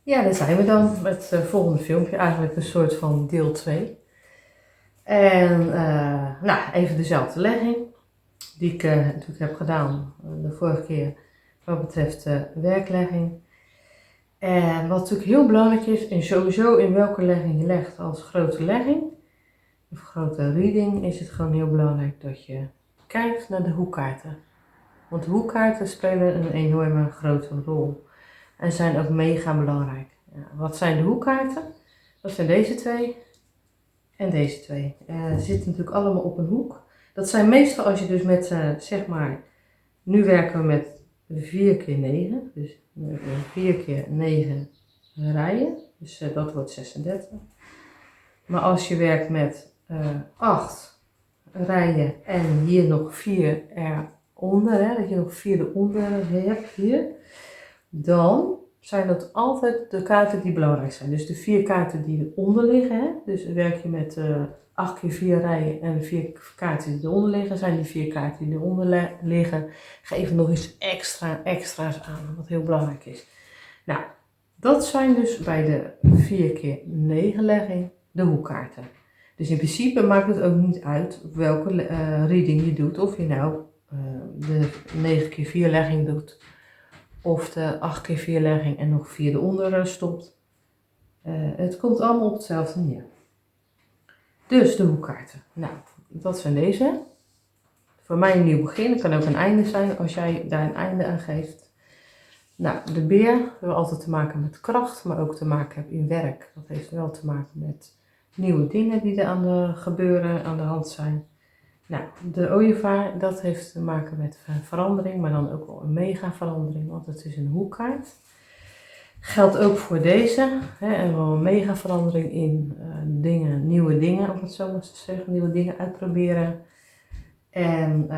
Ja, daar zijn we dan met het volgende filmpje, eigenlijk een soort van deel 2. En nou, even dezelfde legging die ik natuurlijk heb gedaan de vorige keer wat betreft de werklegging. En wat natuurlijk heel belangrijk is, en sowieso in welke legging je legt als grote legging, of grote reading, is het gewoon heel belangrijk dat je kijkt naar de hoekkaarten. Want de hoekkaarten spelen een enorme grote rol en zijn ook mega belangrijk. Ja, wat zijn de hoekkaarten? Dat zijn deze twee en deze twee. Ze zitten natuurlijk allemaal op een hoek. Dat zijn meestal als je dus met, zeg maar, nu werken we met 4 keer 9. Dus 4 keer 9 rijen. Dus dat wordt 36. Maar als je werkt met 8 rijen en hier nog 4 eronder, hè, dat je nog 4 eronder hebt hier, dan zijn dat altijd de kaarten die belangrijk zijn. Dus de 4 kaarten die eronder liggen, hè? Dus werk je met 8 keer 4 rijen en 4 kaarten die eronder liggen, zijn die 4 kaarten die eronder liggen, geven nog eens extra's aan, wat heel belangrijk is. Nou, dat zijn dus bij de 4 keer 9 legging de hoekkaarten. Dus in principe maakt het ook niet uit welke reading je doet, of je nou de 9 keer 4 legging doet, of de 8 keer 4 legging en nog 4 eronder stopt. Het komt allemaal op hetzelfde neer. Dus de hoekkaarten. Nou, dat zijn deze. Voor mij een nieuw begin. Het kan ook een einde zijn als jij daar een einde aan geeft. Nou, de beer heeft altijd te maken met kracht, maar ook te maken hebben in werk. Dat heeft wel te maken met nieuwe dingen die er aan de hand zijn. Nou, de ooievaar, dat heeft te maken met verandering, maar dan ook wel een mega verandering, want het is een hoekkaart. Geldt ook voor deze, hè, en wel een mega verandering in nieuwe dingen, om het zo maar te zeggen, nieuwe dingen uitproberen. En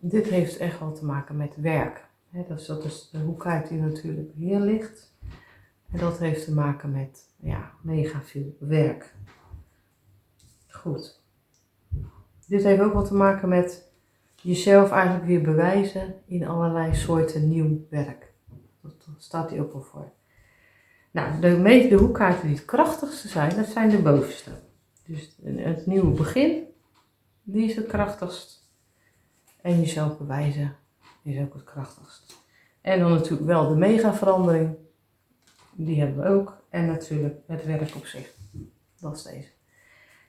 dit heeft echt wel te maken met werk. Hè, dat is de hoekkaart die natuurlijk hier ligt. En dat heeft te maken met mega veel werk. Goed. Dit heeft ook wat te maken met jezelf eigenlijk weer bewijzen in allerlei soorten nieuw werk. Dat staat hier ook wel voor. Nou, de hoekkaarten die het krachtigste zijn, dat zijn de bovenste. Dus het nieuwe begin, die is het krachtigst. En jezelf bewijzen is ook het krachtigst. En dan natuurlijk wel de mega verandering, die hebben we ook. En natuurlijk het werk op zich, dat is deze.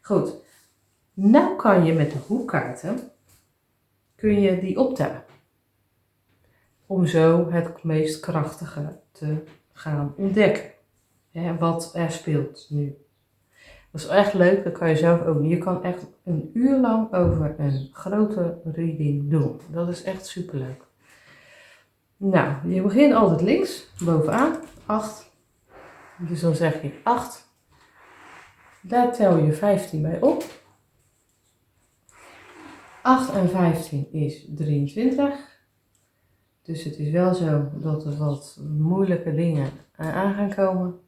Goed. Nou kan je met de hoekkaarten, kun je die optellen. Om zo het meest krachtige te gaan ontdekken. Hè, wat er speelt nu. Dat is echt leuk, dat kan je zelf ook. Je kan echt een uur lang over een grote reading doen. Dat is echt superleuk. Nou, je begint altijd links, bovenaan, 8. Dus dan zeg je 8. Daar tel je 15 bij op. 8 en 15 is 23. Dus het is wel zo dat er wat moeilijke dingen aan gaan komen.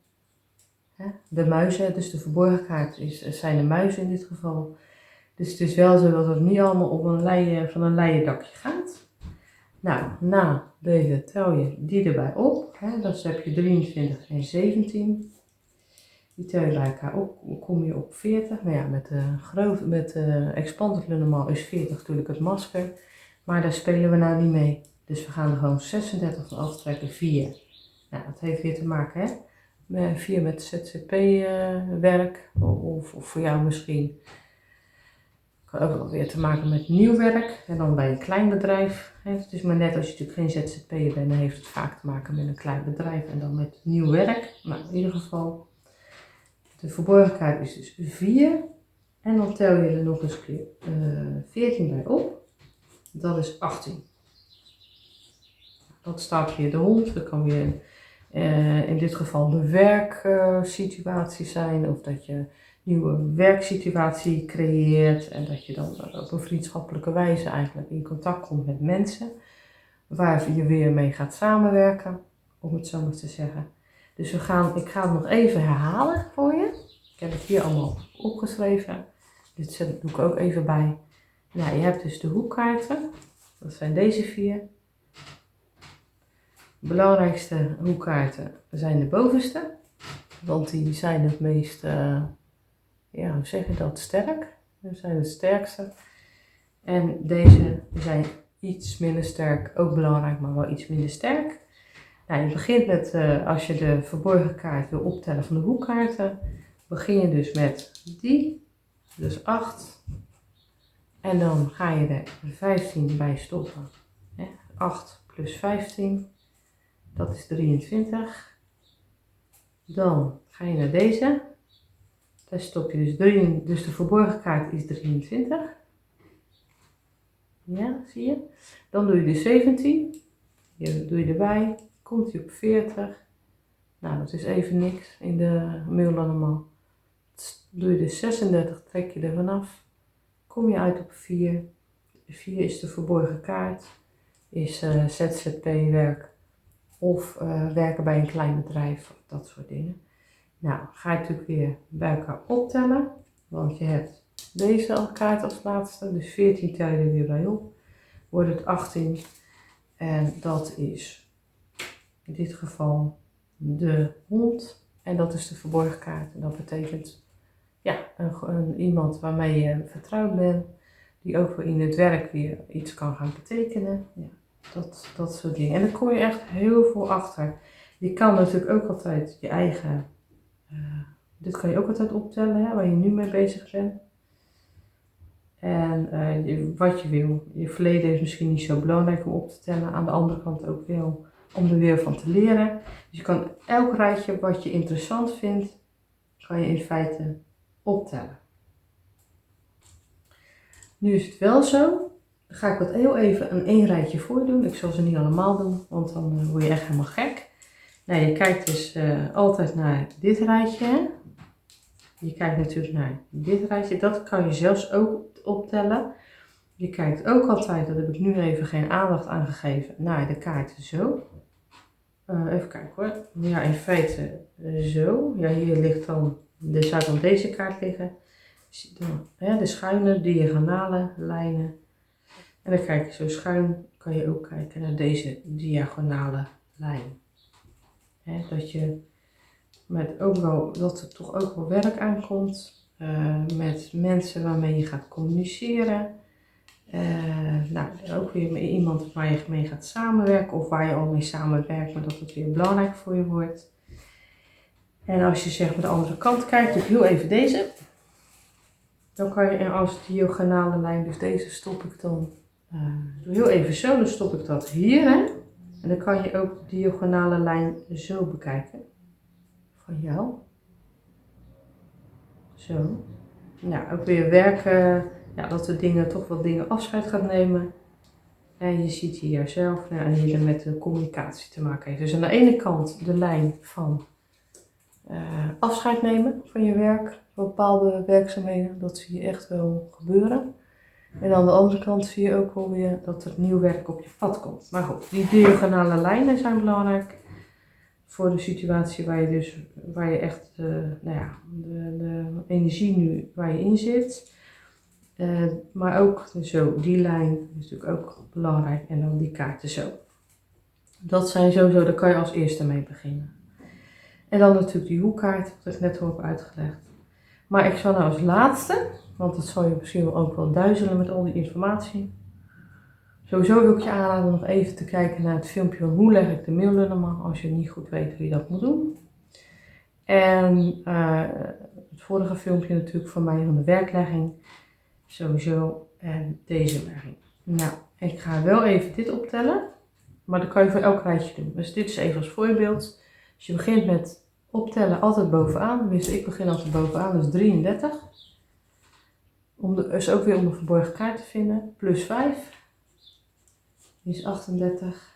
De muizen, dus de verborgen kaart zijn de muizen in dit geval. Dus het is wel zo dat het niet allemaal op van een leien dakje gaat. Nou, na deze tel je die erbij op. Dus heb je 23 en 17. Die tel je bij elkaar op, kom je op 40. Nou ja, met de Expanded Lunamal is 40 natuurlijk het masker. Maar daar spelen we nou niet mee. Dus we gaan er gewoon 36 van aftrekken, 4. Nou, dat heeft weer te maken, hè? 4 met ZZP-werk. Of voor jou misschien. Kan ook wel weer te maken met nieuw werk. En dan bij een klein bedrijf. Het is maar net als je natuurlijk geen ZZP'er bent, dan heeft het vaak te maken met een klein bedrijf. En dan met nieuw werk. Nou, in ieder geval. De verborgen kaart is dus 4. En dan tel je er nog eens keer 14 bij op. Dat is 18. Dat staat weer de hond. Dat kan weer in dit geval de werksituatie zijn. Of dat je een nieuwe werksituatie creëert. En dat je dan op een vriendschappelijke wijze eigenlijk in contact komt met mensen. Waar je weer mee gaat samenwerken. Om het zo maar te zeggen. Dus ik ga het nog even herhalen voor je. Ik heb het hier allemaal opgeschreven. Dit doe ik ook even bij. Nou, je hebt dus de hoekkaarten. Dat zijn deze 4. De belangrijkste hoekkaarten zijn de bovenste. Want die zijn het meest, ja, hoe zeg je dat, sterk. Die zijn het sterkste. En deze zijn iets minder sterk, ook belangrijk, maar wel iets minder sterk. Nou, je begint met, als je de verborgen kaart wil optellen van de hoekkaarten, begin je dus met die, dus 8. En dan ga je er 15 bij stoppen. 8 plus 15, dat is 23. Dan ga je naar deze. Daar stop je dus 3, dus de verborgen kaart is 23. Ja, zie je? Dan doe je de 17. Hier doe je erbij. Komt hij op 40. Nou, dat is even niks in de mail allemaal. Doe je de 36, trek je er vanaf. Kom je uit op 4. 4 is de verborgen kaart. Is ZZP-werk of werken bij een klein bedrijf of dat soort dingen. Nou, ga je natuurlijk weer bij elkaar optellen. Want je hebt deze kaart als laatste. Dus 14 tel je er weer bij op. Wordt het 18. En dat is in dit geval de hond. En dat is de verborgen kaart. En dat betekent ja, iemand waarmee je vertrouwd bent. Die ook weer in het werk weer iets kan gaan betekenen. Ja, dat soort dingen. En daar kom je echt heel veel achter. Je kan natuurlijk ook altijd je eigen... dit kan je ook altijd optellen, hè, waar je nu mee bezig bent. En wat je wil. Je verleden is misschien niet zo belangrijk om op te tellen. Aan de andere kant ook wel om er weer van te leren. Dus je kan elk rijtje wat je interessant vindt, kan je in feite optellen. Nu is het wel zo. Dan ga ik dat heel even een één rijtje voor doen. Ik zal ze niet allemaal doen, want dan word je echt helemaal gek. Nou, je kijkt dus altijd naar dit rijtje. Hè? Je kijkt natuurlijk naar dit rijtje. Dat kan je zelfs ook optellen. Je kijkt ook altijd, dat heb ik nu even geen aandacht aan gegeven, naar de kaarten zo. Even kijken hoor. Ja, in feite zo. Ja, hier ligt dan, er zou dan deze kaart liggen. De schuine, diagonale lijnen. En dan kijk je zo schuin, kan je ook kijken naar deze diagonale lijn. Dat je met ook wel, dat er toch ook wel werk aankomt. Met mensen waarmee je gaat communiceren. Nou, ook weer met iemand waar je mee gaat samenwerken of waar je al mee samenwerkt, maar dat het weer belangrijk voor je wordt. En als je zeg maar de andere kant kijkt, doe ik heel even deze. Dan kan je als diagonale lijn, dus deze stop ik dan, doe heel even zo, dan stop ik dat hier. Hè? En dan kan je ook de diagonale lijn zo bekijken. Van jou. Zo. Nou, ook weer werken. Ja, dat de dingen toch wel dingen afscheid gaat nemen. En je ziet hier zelf, en hier met de communicatie te maken heeft. Dus aan de ene kant de lijn van afscheid nemen van je werk, bepaalde werkzaamheden, dat zie je echt wel gebeuren. En aan de andere kant zie je ook wel weer dat er nieuw werk op je pad komt. Maar goed, die diagonale lijnen zijn belangrijk voor de situatie waar je echt de energie nu waar je in zit. Maar ook zo, die lijn is natuurlijk ook belangrijk en dan die kaarten zo. Dat zijn sowieso, daar kan je als eerste mee beginnen. En dan natuurlijk die hoekkaart, wat ik net al heb uitgelegd. Maar ik zal nou als laatste, want dat zal je misschien ook wel duizelen met al die informatie. Sowieso wil ik je aanraden nog even te kijken naar het filmpje van hoe leg ik de maildilemma als je niet goed weet hoe je dat moet doen. En het vorige filmpje natuurlijk van mij van de werklegging. Sowieso en deze legging. Nou, ik ga wel even dit optellen, maar dat kan je voor elk rijtje doen. Dus dit is even als voorbeeld. Dus je begint met optellen altijd bovenaan. Dus ik begin altijd bovenaan, dus 33. Dus ook weer om de verborgen kaart te vinden. Plus 5 is 38.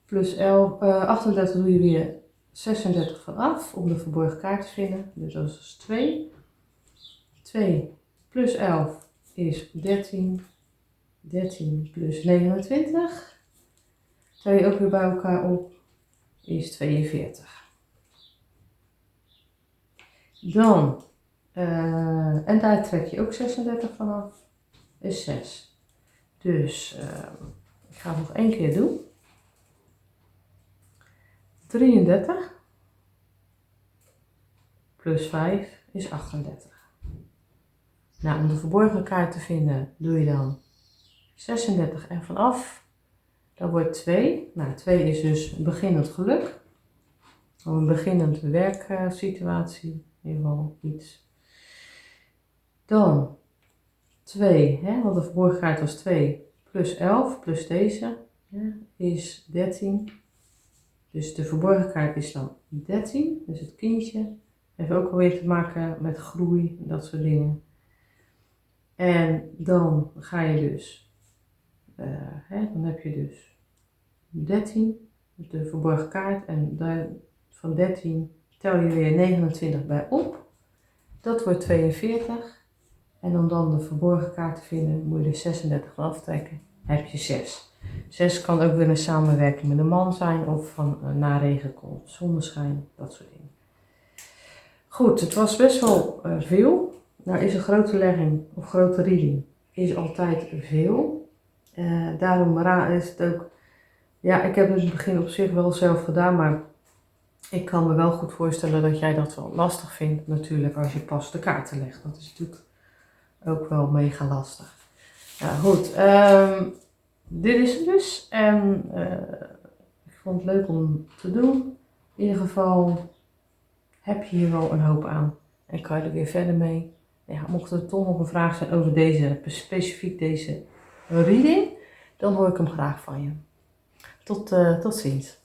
Plus 11, 38 doe je weer 36 vanaf om de verborgen kaart te vinden. Dus dat is dus 2. 2 plus 11 is 13. 13 plus 29. Tel je ook weer bij elkaar op, is 42. Dan, en daar trek je ook 36 vanaf, is 6. Dus ik ga het nog één keer doen. 33 plus 5 is 38. Nou, om de verborgen kaart te vinden doe je dan 36 en vanaf. Dat wordt 2. Nou, 2 is dus een beginnend geluk. Of een beginnend werksituatie. In ieder geval iets. Dan 2, want de verborgen kaart was 2 plus 11 plus deze is 13. Dus de verborgen kaart is dan 13. Dus het kindje heeft ook alweer te maken met groei en dat soort dingen. En dan ga je dus, dan heb je dus 13, de verborgen kaart. En daar, van 13 tel je weer 29 bij op. Dat wordt 42. En om dan de verborgen kaart te vinden, moet je er 36 van aftrekken. Heb je 6. 6 kan ook weer een samenwerking met een man zijn of van na regen komt zonneschijn, dat soort dingen. Goed, het was best wel veel. Nou is een grote legging of grote reading is altijd veel. Daarom is het ook, ja, ik heb het in het begin op zich wel zelf gedaan, maar ik kan me wel goed voorstellen dat jij dat wel lastig vindt natuurlijk als je pas de kaarten legt. Dat is natuurlijk ook wel mega lastig. Ja, goed. Dit is het dus. En ik vond het leuk om te doen. In ieder geval heb je hier wel een hoop aan. En kan je er weer verder mee. Ja, mocht er toch nog een vraag zijn over deze, specifiek deze reading, dan hoor ik hem graag van je. Tot ziens.